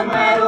Itonde.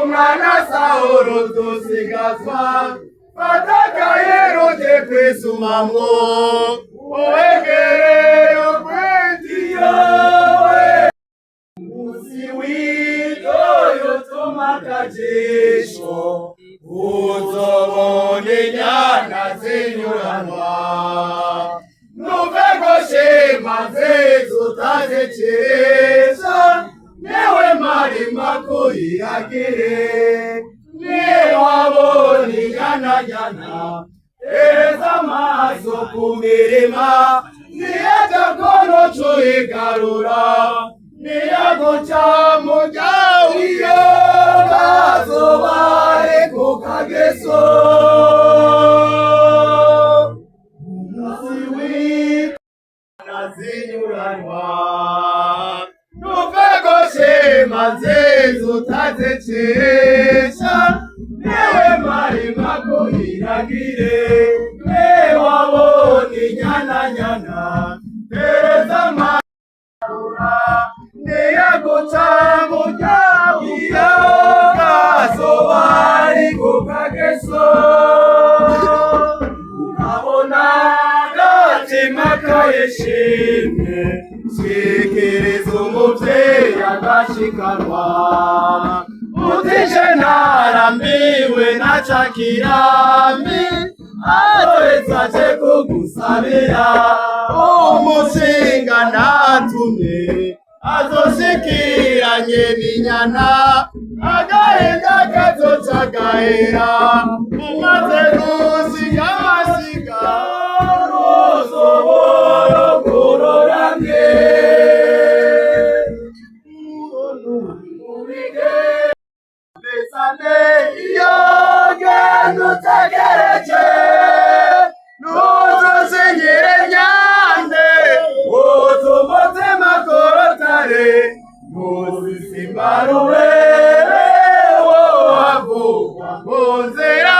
Umwana Sawuro dusigazwa Fataka Herode kwisumamwo maze tutazicesha newe marima kuhiragire niwe wabonye inyana eza amaso ku mirima niyo gakono cuyigarura niyo guca mu ryawiyo kazobare ku kageso zinyuranwa nuvegoshe maze tutazicesha newe marima kuhiragire newe wabonye inyana tereza amarura niyo guca mu ryawiyo kazobari ku kageso ukabona agatima kayishimye shikiriza umuvyeyi agashikanwa utije narambiwe naca kirambi azoheza aje kugusabira umushinga natumye azoshikiranye n'inyana agahinda kazoca gahera umaze gusiga amasiga uzobora kuroramye besane iyo genda utagereje nuzuzingire nyande utumutima korotare nuzisimbarubere wohavugwa mu nzira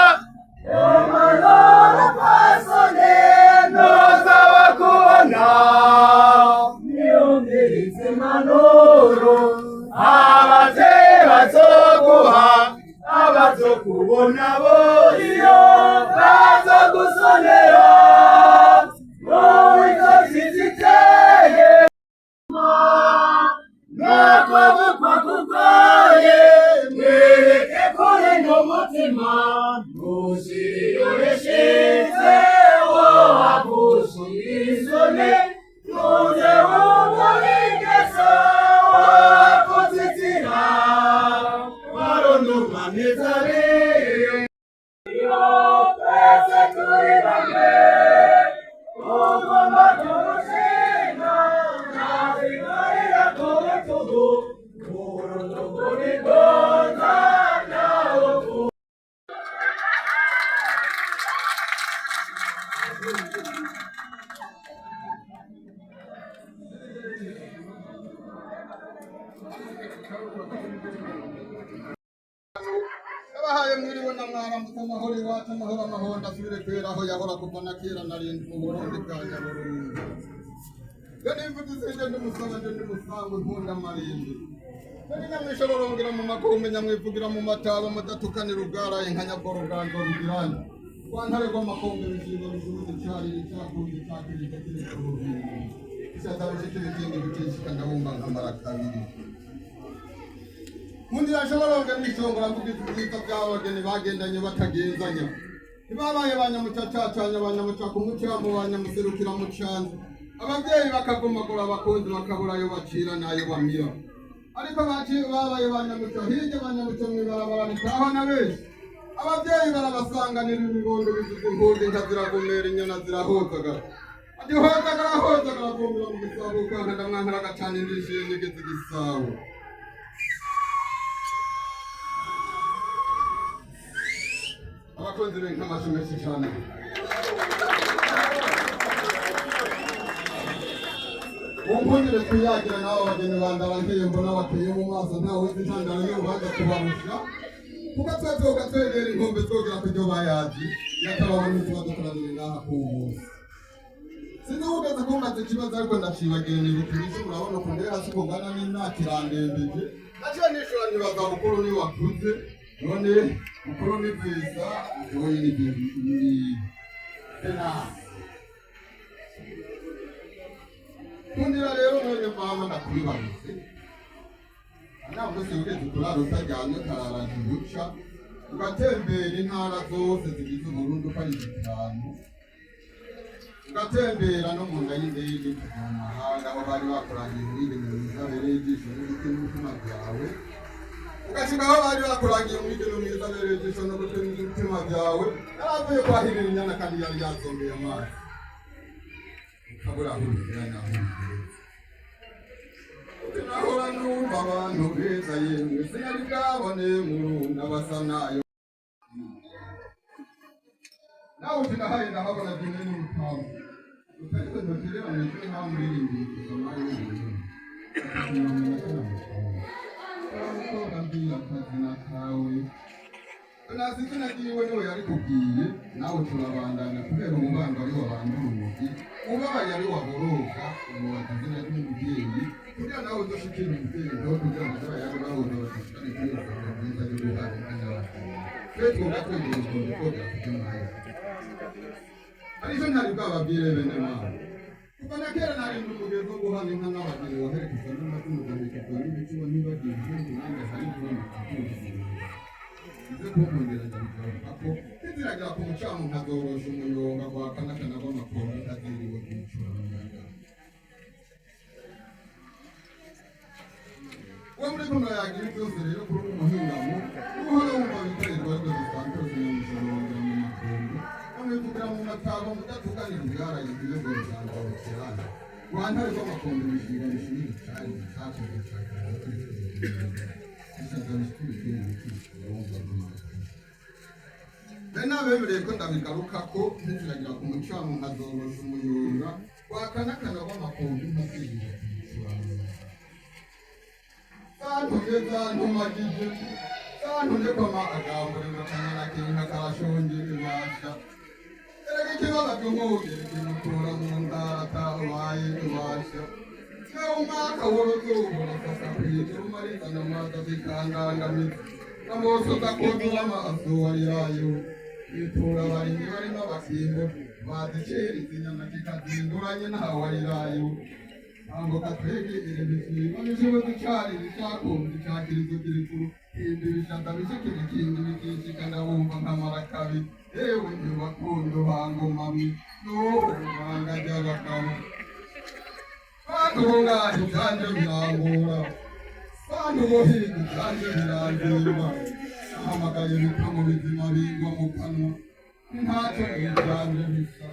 amaloro pasone nozaba kubona niyumvirize impanuro abavyeyi bazoguha abazokubona bo iyo bazogusonera wowe inzozi ziteye nakwavugwa kugoye mwereke kure n'umutima ntushiriyoreshize wohagushyirizone ntuze wumurigese wohakuzitira waronuma nezare iyo twese turi bamwe ugomba kumushinga nazigarira ku rutugu urutugu rigonza nawe abahaye mwiriwe na mwaramutse amahoro iwacu amahoro amahonda asubire kwera aho yahora kuva na kera narindi mu Burundi bwa Nyaburunga yo nimvuga izinde ndimusaba nje ndimusangwe nkunda marindi nari nyamwishororongera mu makume nyamwivugira mu mataba mudatukanira ubwaraye nka nyabworuganzo rugiranye kwantare rw'amakombe bishinga bijubuze cyariri cyakundi cyakirije kiri ku rubingo isatabushikira ikindi bitishika ndabumva nkamara kabiri Mundi ashobora n'ishongora mvuga by'abageni bagendanye batagenzanya ntibabaye banyamucacacanya banyamucaka umucamo banyamuserukira mu canzu abavyeyi bakagomagura abakunzi bakabura ayo bacira n'ayo bamira ariko babaye banyamuca hirya banyamuca mw'ibarabara ritaho na benshi abavyeyi barabasanganira ibibondo bigize impundu inka ziragomera inyana zirahozagara ati hozagara vumbira mu gisabo ukanga ndamwankara agacana indishiye nigeze igisabo abakunzi b'inka amashyi menshi cyane unkundire twiyagira n'abo bageni bandabanteye mbona bateye mu maso ntawe uzi intandaro y'urubanza kubarusha kuko twe twoga twegera inkombe twogera ku ryo bayazi yatababona ikibazo turanire ngaha ku munsi sinzi ugeze kumbaza ikibazo ariko ndacibagiye nibukirije murabona ko ndera hasi kungana n'imyaka irandembeje naciye nishura nibaza bukuru ni wakuze none mukuru ni bwiza wowe ni tena kundira rero mwene mama ndakwibarutse ntabwo se ugeze kurara utajyanye karara ntibuca ugatembera intara zose zigize Uburundi uko ari 5 gatembera no mu nda y'indege mu mahanga aho bari bakorangiye muri ibintu bizabereye ijisho n'umutima n'umutima byawe ugasiga aho bari bakorangiye muri ibintu bizabereye ijisho n'umutima n'umutima byawe yaravuye kwahirira inyana kandi yari yazombeye amazi ukabura aho ubigera naho ubigera nahora numva abantu beza yemwe sinari bwabone murunda basa nayo nawe utinahaye ndahabona dine n'umutamu utariko ntotereranije nta muririmbyi kuzamari w'umuntu akakura mbwira akazina kawe nasi tunagiwe niwe yari kubwiye nawe turabandana kubera umubanga ari wabandura umugi ubabaye ari waboroka umubaza izina ry'umubyeyi kugira nawe udushikire umubyeyi ndo kugira ngo zaba yari babona bashishikane kuri ubuzima bwiza bwo guhabwa kandi n'abakiriya twe twumva twegera ukuntu twogera kuby'umwanya ariko ntari bwababwire bene mama kuva na kera nari mu mugezi wo guhana inka n'abageni waherekeza n'amatungo ugahekeza n'ibicuma ntibagiye igihugu nanjye hari kubona akakuzura ize kumpongeranya bikavuga ko ntiziragira ku mucamuntu azorosha umuyonga kwa kanakana w'amakombe ataziriwe kwicura uwo muri kumwe yagira byose rero kuri uyu muhingamo uhora wumva bikorerwa ariko zisanzwe zinyamushorongera mu makungu bamwivugira mu matabo mudatukanira ibyaraye ibirego bisanzwe abakirana rwanda rwo makombe bishinga bishimire cyane bicakoze cyane bishaza bishimire ibikishije wumva bene abemereye ko ndabigaruka ko ntiziragira ku mucamuntu azorosha umuyonga kwa kanakana w'amakombe ntaziriwe kwicura santuye zantumagije santuye koma agambure ngakanyana kinka karashonje ibasha erega ikibazo cy'umwugere kimutura mu ndara atabaye ibasha nawe umwaka w'uruzuba urasasa kwica umarizana amazi zikangangamiza namoso gakondo amaso warirayo bitura abarimyi barimo abasimbo bazicera izinyama kikazinduranye ntawe warirayo ntabwo katwegere bisiba nishiwe ducari bicakumva icakirizo kirikuru indi bishaka bishikira ikindi bikishika ndabumva nk'amarakabi yewe ntibakundo bangomami n'ubanga ry'abagabo batubungaje ibyanje birangura bantu bohiga ibyanje biranzima nahamagaye bita mu bizima bigwa mu kanwa ntacyo ibyanje bisa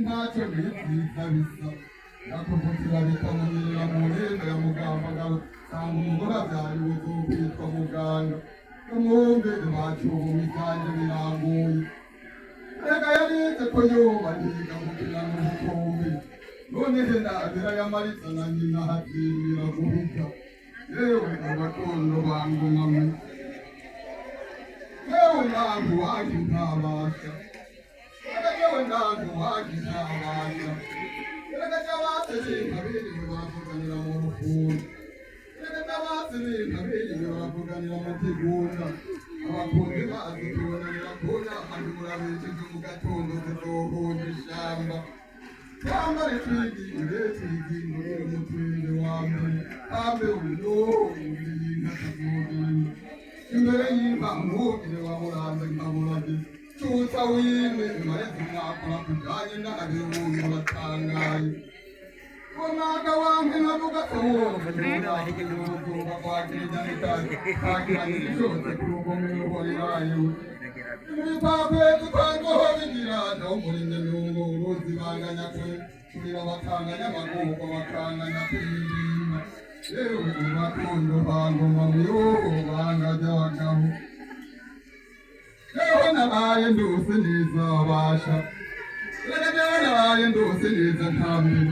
ntacyo bibyiza bisa nakuvukira bikamunyerera mu ntebe ya mugambagaro sanga umugore abyariwe zokwitwa muganga n'umwumve bacuba ibyanjye biranguye reka yarize ko yoba ntiga gukina n'ubukombe none he nabira yamaritsa na nyina hatirira guhita yewe abakondo bangumame yewe ntabwo waje ntabasha yewe ntabwo waje ntabasha erega cyabase bintabiriwe baravuganira mu rukundo erega cyabase bintabiriwe baravuganira mu kigunda abakunzi bazi tubonanira kuna ahantu murabejeje mu gatondo tuzohonda ishamba twambare twigire twigindurire umutwende wa mbere hambe unohunde y'inka tuzogenda imbere y'inka mwugire wa muranze nkaburage tuza wime mareze mwakora kujanye n'abebuye batangaye umwaka wange navuga ko wumva kwakirija n'itazi kwakiranye n'ishose ku rugomero horirayo ibipapuro twangoho bigira naho umuringe n'ungo uruzi banganya kurira bakanganya amaguko bakanganya kwirima yewe ubakondo bangoma muyobo bangajya abagabo yewe nabaye ndose neza basha yewe nabaye ndose neza ntambi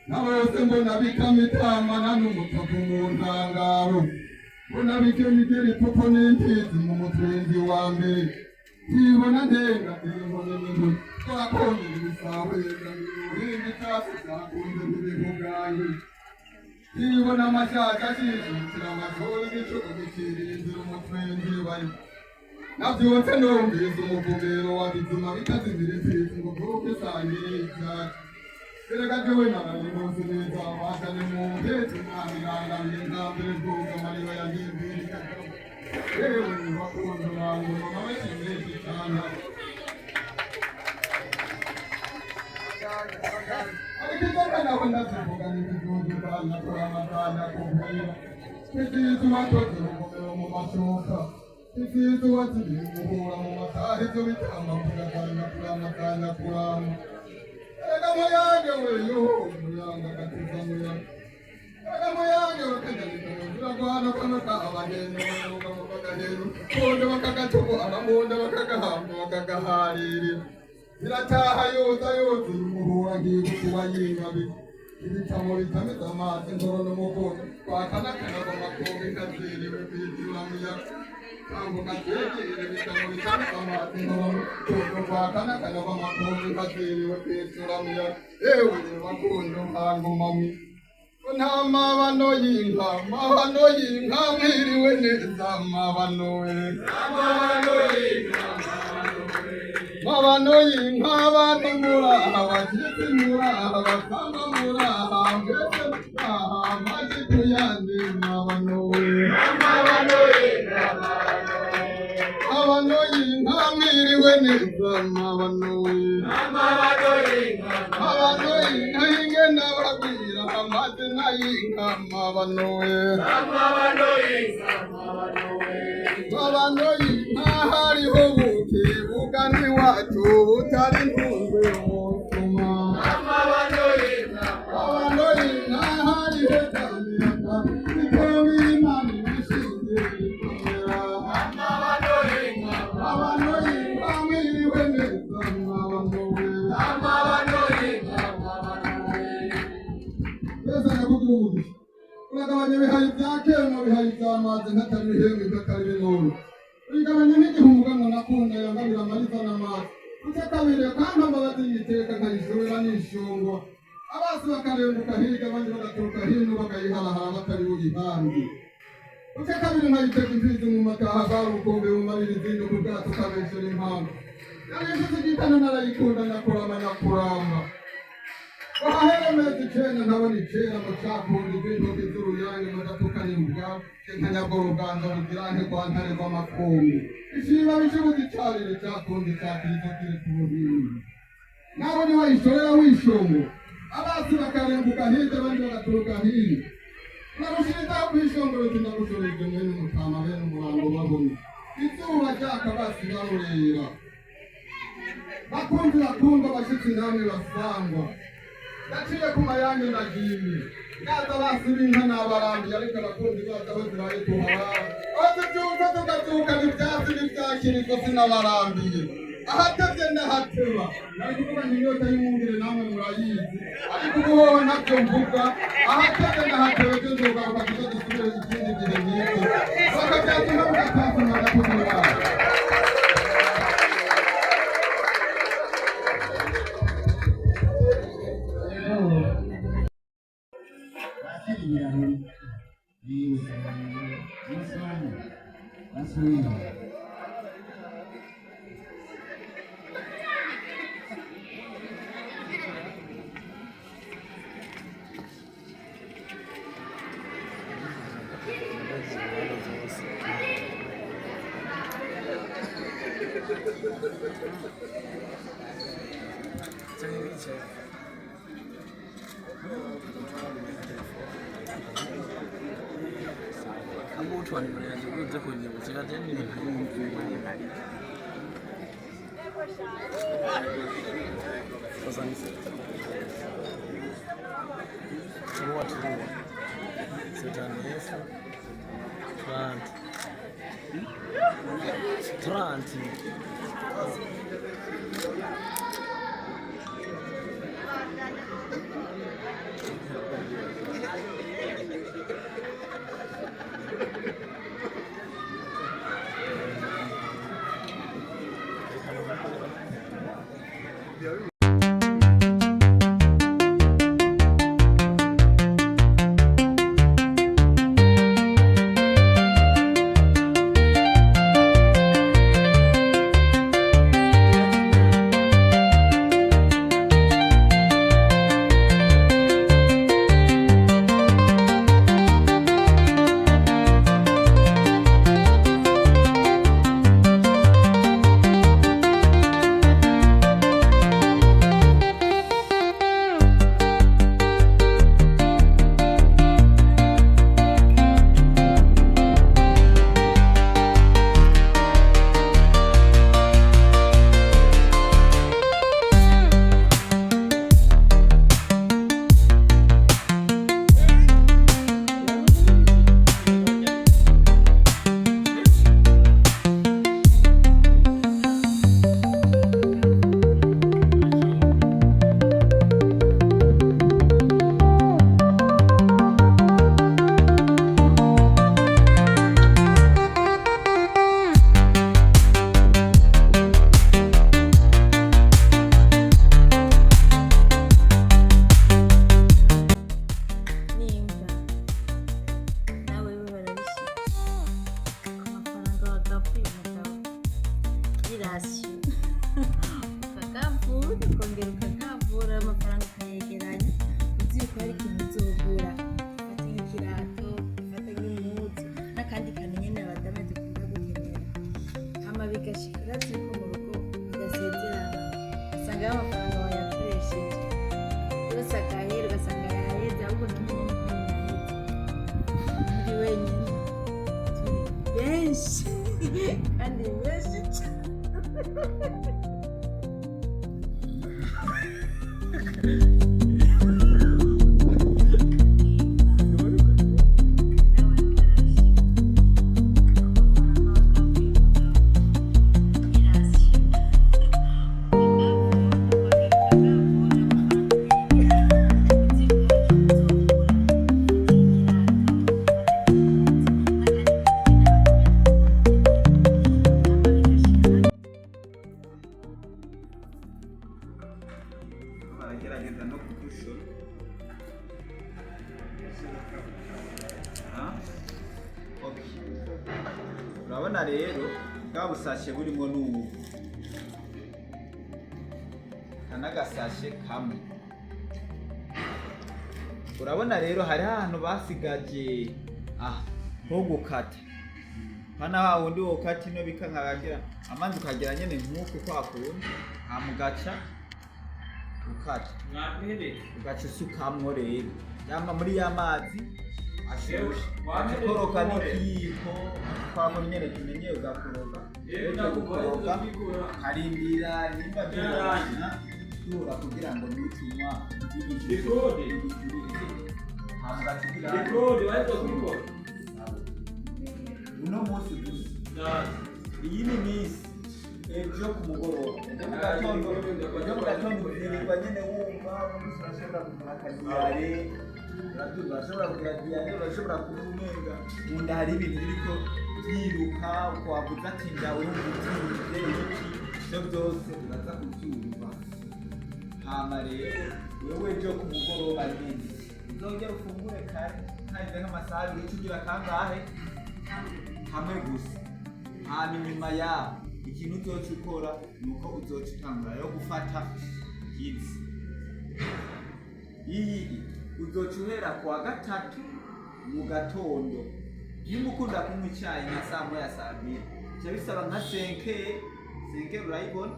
nabose mbona bikamitambana n'umutavu mu ntangaro mbona bikemigera ipopo n'imfizi mu mutwenzi wa mbere nkibona ndenga imbone n'intu twakongera ibisawe urinda icyatsi cyakunze ntibivuganye nkibona amashyaka ashishikira amashuri n'icuku gicirira inzira umutwenzi bari nabyutse numvise umuvumero wa bizima bitazimira imfizi ngo vuke sangire ibyatsi erega jewe naraye nose neza bashane mu mpezi mwabirangamiye intambere bwuga mariba yagimbirika yewe nibakundo bangu mama bashimishije cyane ariko inzoka naho ndazivuga n'ibidudu bana kuramagana kubwira izizi watoze urugomero mu mashoka izizi waziye guhura mu mataha ibyo bitanga kuramagana kurama erega muyange weyo muyanga gatuza muyanga erega muyange wategereza biragwana kano kabagenda banuga mu bagahero bonde bakagatuko ababonde bakagahamba bakagaharira birataha yoza umuhura ngiye kuba yingabi ibitamo bitameze amazi ndoro n'umugono twakanakana bamakombe kaziriwe kwituramuya tambuka twegere ibitamo bitameze amazi ndoro twakanakana bamakombe kaziriwe kwituramuya ewe bakundo hangumami nta mabano y'inka mwiriwe neza mabano y'inka mabano y'inka abantu muraha bakitse muraha basanga muraha mbese muraha maze kuyandi mabano y'inka mwiriwe neza mabano y'inka inge n'ababwira amazina y'inka mabano y'inka hariho buke bugani wacu butari ntunzwe umutuma mabano y'inka hariho cyamiyaga itongo y'imana ibishinze ikomera mabano y'inka mwiriwe neza mabano y'inka mbese nakubwira uragabanya ibihayi bya kema bihayi by'amazi ntatari ibihembe ntatari binunu urigabanya n'igihunga ngo nakunda yangabira amariza n'amazi uce kabiri kandi ambabazi y'iteka nkayishorera n'ishungo abasi bakarembuka hirya abandi bagaturuka hino bakayiharahara batari buyihandi uce kabiri nkayiteka imfizi mu mataha bwari ubukombe bumarira izindi ku bwato ukabeshera impamvu yarishize igitano narayikunda nyakurama nyakuramba waheremeza icenda nkabona icera mu cakundi rw'intoki z'uruyange mudatukanimbwa nkanyagora uganza bugiranke rwa ntare rw'amakombe ishiba bishibuza icarire cakundi cakirizo kiri ku buhinzi nawe niwayishorera wishongo abasi bakarembuka hirya abandi bagaturuka hino narushirizaho kwishongoroza ndagushoreze mwene umutama bene umurango babona izuba ryaka basi barurera bakunzi bakundwa bashitsi namwe basangwa naciye ku mayange ndagiye naza basi b'inka n'abarambiye ariko abakunzi baza baziraye tuhabara bazibyuka tugatukana ivyatsi n'ivyakiriko sinabarambiye ahatevye ndahateba nari kuvuga nti inyota y'umwungere namwe murayizi ariko ubu hoho ntavyo mvuga ahatevye ndahateba vyo nzogaruka tuza dusubire ikindi gihe nyinshi bakavyatuma mugatasana gakozi wawe Kamu tuan mana tu? Kita punya macam ni. Pasang ni. Semua tu. Setan desa. Tranti. urabona rero bwa busashe burimo n'ubu kanagasashe kamwe. Urabona rero hari ahantu basigaje ho gukata. Hana wundi wokata ino bikankagagira amazi ukagira nyene nk'uko kwakundi amugaca ukata. Ugaca usukamwo rero yama muri y'amazi ashushe akoroka n'ikiyiko kwako nyene tumenye ugakoroga ugakoroga karindira nimba byarana yura kugira ngo nutumwa igikode hamba tugira igikode ariko kubikora uno munsi gusa iyi ni misi ejo ku mugoroba ejo mu gatondo uzirirwa nyene wumva urashobora kugira akagiyare urashobora kugira diyare urashobora kuvumenga mu nda hari ibintu biriko byiruka ukwavuza ati ndawe n'ubutunze iki ivyo byose uraza kubyumva. Hama rero wewe ejo ku mugoroba nyene uzongera ufungure kare kandi nk'amasaha abiri ugira kangahe hamwe gusa. Hama inyuma yaho ikintu uzoca ukora nuko uzoca utangura yo gufata izi iyi uzoca uhera kuwa gatatu mu gatondo. Nimba ukunda kunywa icyayi nka saa moya saa mbiri bica bisaba nka 5 urayibona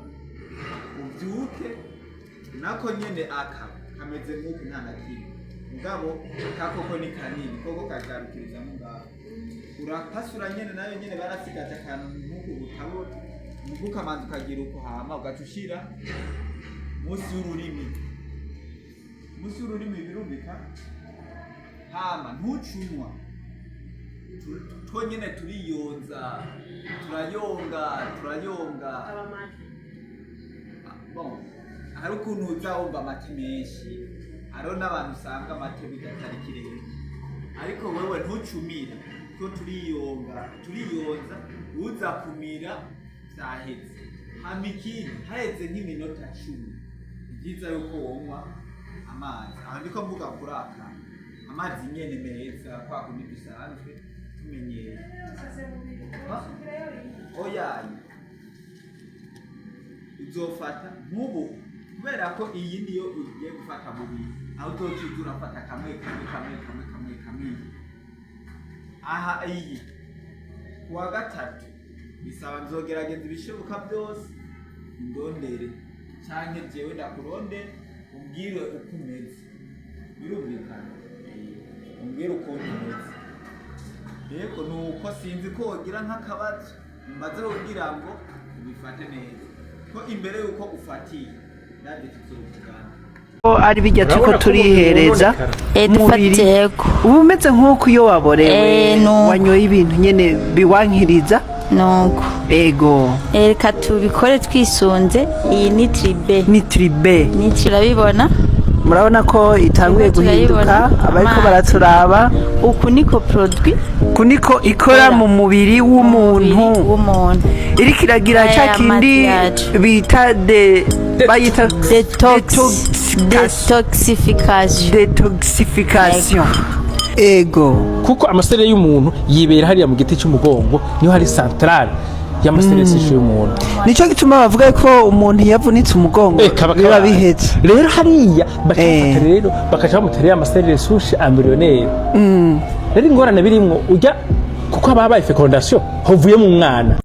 ubyuke nako nyene aka kameze nk'uko nta na kimwe mugabo kakoko ni kanini koko kagarukiriza mu ngaho urakasura nyene nayo nyene barasigaje akantu nk'uko utabona nuko kamanza ukagira uko hama ugaca ushira munsi y'ururimi birumvika. Hama ntucunwa twonyene turiyonza turayonga bon hari ukuntu uzawumva amata menshi hariho n'abantu usanga amata bigatari kirere ariko wewe ntucumira ko turiyonza uza kumira vyaheze. Hama ikindi haheze nk'iminota 10 byiza yuko wonywa amazi. Aho ndiko mvuga kuri aka amazi nyene meza kwa kundi dusanzwe tumenyeye. Oyayi uzofata nk'ubu kubera ko iyi niyo ugiye gufata bubiri aho uzoca urafata kamwe. Aha iyi kuwa gatatu bisaba nzogerageza ibishoboka byose ndondere canke jewe ndakurondere umbwire uko umeze birumvikana umbwire uko umeze. Yego nuko sinzi ko wogira nk'akabazo mbaze kugira ngo ubifate neza ko imbere yuko ufatiye nande tuzovugana ari bijya tuko turihereza dufatiye ko ubu umeze nk'uko iyo waborewe wanyoye ibintu nyene biwankiriza nuko ego reka tubikore twisunze. Iyi ni tribe turabibona murabona ko itanguye guhinduka abariko baraturaba uku niko produit kuniko ikora mu mubiri w'umuntu iriko iragira cya kindi bita bayita detoxification ego kuko amaserere y'umuntu yibera hariya mu giti cy'umugongo niho hari centrale y'amaserere y'umuntu. Nico gituma bavuga ko umuntu yavunitse umugongo biba bihetse rero hariya bakafata rero bakaja bamuterera amaserere sushi embryonnaire. Rero ingorane birimwo ujya kuko ababaye fecondation hovuye mu mwana